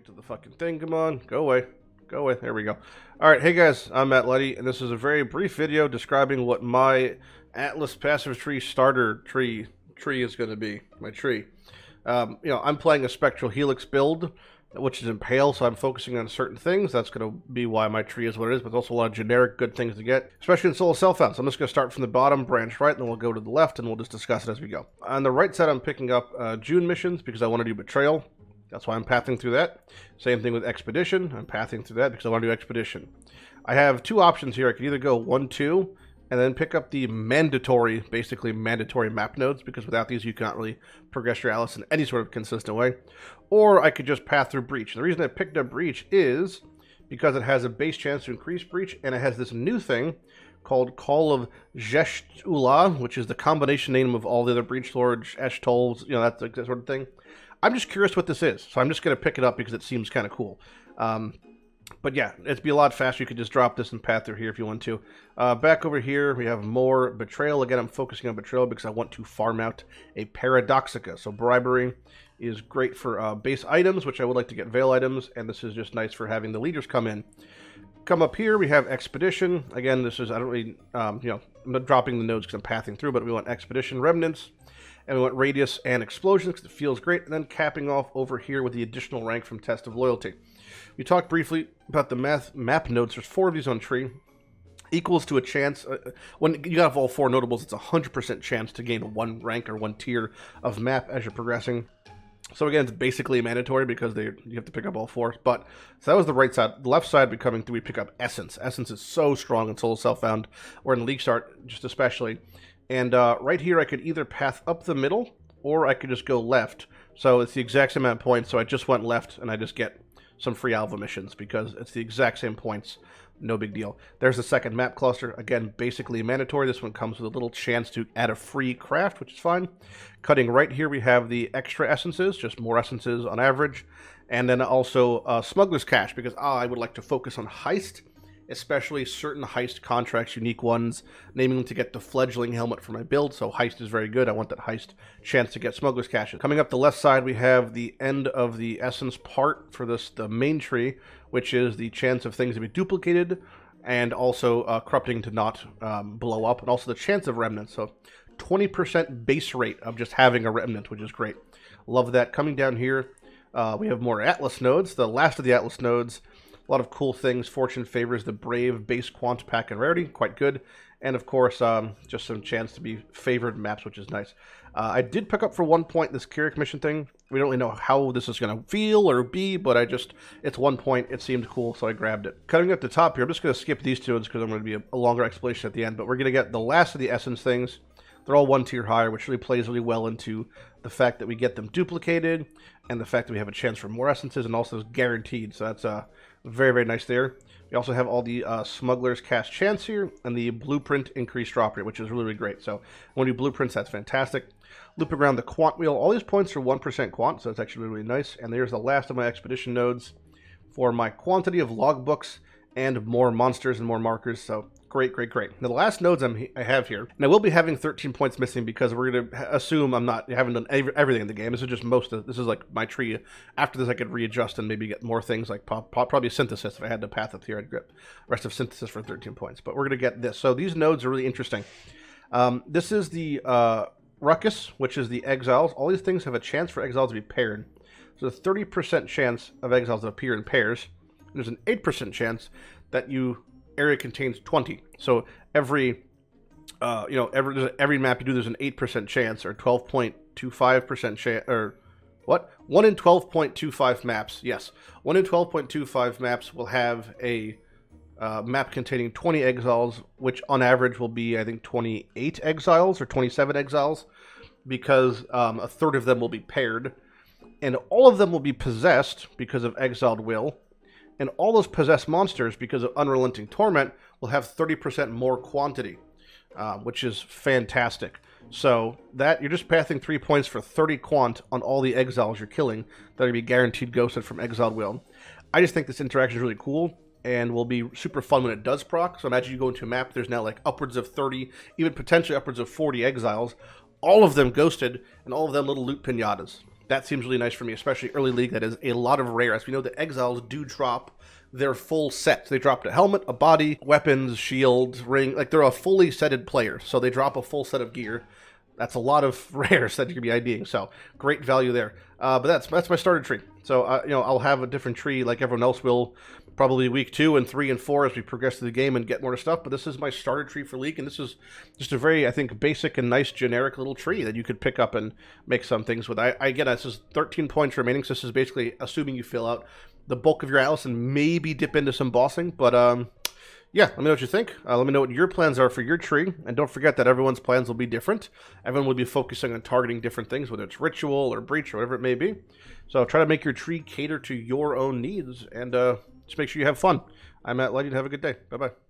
get to the fucking thing. Come on, go away. Go away. There we go. All right, hey guys, I'm Matt Lighty, and this is a very brief video describing what my Atlas passive tree starter tree is going to be. My tree. I'm playing a Spectral Helix build, which is Impale, so I'm focusing on certain things. That's going to be why my tree is what it is, but there's also a lot of generic good things to get, especially in Soul Self-Found. So I'm just going to start from the bottom, branch right, and then we'll go to the left, and we'll just discuss it as we go. On the right side, I'm picking up June missions because I want to do Betrayal. That's why I'm pathing through that. Same thing with Expedition. I'm pathing through that because I want to do Expedition. I have two options here. I can either go 1, 2, and then pick up the basically mandatory map nodes, because without these you can't really progress your Atlas in any sort of consistent way. Or I could just path through Breach. The reason I picked up Breach is because it has a base chance to increase Breach, and it has this new thing called Call of Jeshtula, which is the combination name of all the other Breach Lords, Eshtolls, that sort of thing. I'm just curious what this is, so I'm just going to pick it up because it seems kind of cool. But yeah, it'd be a lot faster. You could just drop this and path through here if you want to. Back over here, we have more Betrayal. Again, I'm focusing on Betrayal because I want to farm out a Paradoxica. So Bribery is great for base items, which I would like to get Veil items, and this is just nice for having the leaders come in. Come up here, we have Expedition. Again, this is, I don't really, I'm not dropping the nodes because I'm pathing through, but we want Expedition Remnants. And we want Radius and Explosions because it feels great. And then capping off over here with the additional rank from Test of Loyalty. We talked briefly about the map nodes. There's 4 of these on tree. Equals to a chance, when you have all 4 notables, it's a 100% chance to gain 1 rank or 1 tier of map as you're progressing. So again, it's basically mandatory because you have to pick up all 4. But so that was the right side. The left side, coming through, we pick up Essence. Essence is so strong in Soul Self-Found, or in League Start, just especially. And right here, I could either path up the middle, or I could just go left. So it's the exact same amount of points, so I just went left, and I just get some free Alva missions, because it's the exact same points. No big deal. There's the second map cluster. Again, basically mandatory. This one comes with a little chance to add a free craft, which is fine. Cutting right here, we have the extra essences, just more essences on average. And then also Smuggler's Cache, because I would like to focus on heist, especially certain heist contracts, unique ones, naming to get the Fledgling helmet for my build, so heist is very good. I want that heist chance to get Smuggler's Caches. Coming up the left side, we have the end of the essence part for the main tree, which is the chance of things to be duplicated, and also corrupting to not blow up, and also the chance of remnants, so 20% base rate of just having a remnant, which is great. Love that. Coming down here, we have more Atlas nodes, the last of the Atlas nodes. A lot of cool things. Fortune favors the Brave base quant pack and rarity. Quite good. And of course, just some chance to be favored maps, which is nice. I did pick up for 1 point this Keurig mission thing. We don't really know how this is going to feel or be, but it's 1 point. It seemed cool, so I grabbed it. Cutting at the top here, I'm just going to skip these two ones because I'm going to be a longer explanation at the end, but we're going to get the last of the Essence things. They're all 1 tier higher, which really plays really well into the fact that we get them duplicated and the fact that we have a chance for more essences, and also is guaranteed. So that's very, very nice there. We also have all the Smuggler's Cache chance here, and the Blueprint increased drop rate, which is really, really great. So when you do Blueprints, that's fantastic. Looping around the Quant wheel, all these points are 1% Quant, so it's actually really, really nice. And there's the last of my Expedition nodes for my quantity of logbooks and more monsters and more markers, so great, great, great. Now, the last nodes I have here, and I will be having 13 points missing because we're going to assume I haven't done everything in the game. This is just this is like my tree. After this, I could readjust and maybe get more things like probably Synthesis. If I had to path up here, I'd get the rest of Synthesis for 13 points. But we're going to get this. So these nodes are really interesting. This is the Ruckus, which is the Exiles. All these things have a chance for Exiles to be paired. So a 30% chance of Exiles to appear in pairs. There's an 8% chance that area contains 20. So every map you do, there's an 8% chance, or 12.25% chance, or what? 1 in 12.25 maps. Yes, 1 in 12.25 maps will have a map containing 20 exiles, which on average will be, I think, 28 exiles or 27 exiles, because a third of them will be paired, and all of them will be possessed because of Exiled Will. And all those possessed monsters, because of Unrelenting Torment, will have 30% more quantity, which is fantastic. So that you're just pathing 3 points for 30 quant on all the exiles you're killing that will be guaranteed ghosted from Exiled Will. I just think this interaction is really cool and will be super fun when it does proc. So imagine you go into a map, there's now like upwards of 30, even potentially upwards of 40 exiles, all of them ghosted, and all of them little loot pinatas. That seems really nice for me, especially early league. That is a lot of rare. As we know, the Exiles do drop their full set. They dropped a helmet, a body, weapons, shield, ring. Like, they're a fully setted player, so they drop a full set of gear. That's a lot of rares that you could be IDing, so great value there. But that's my starter tree. So, you know, I'll have a different tree like everyone else will, probably week 2 and 3 and 4 as we progress through the game and get more stuff. But this is my starter tree for League, and this is just a very, I think, basic and nice generic little tree that you could pick up and make some things with. Again, this is 13 points remaining, so this is basically assuming you fill out the bulk of your Atlas and maybe dip into some bossing. But yeah, let me know what you think. Let me know what your plans are for your tree. And don't forget that everyone's plans will be different. Everyone will be focusing on targeting different things, whether it's ritual or breach or whatever it may be. So try to make your tree cater to your own needs, and just make sure you have fun. I'm Matt Lighty. Have a good day. Bye-bye.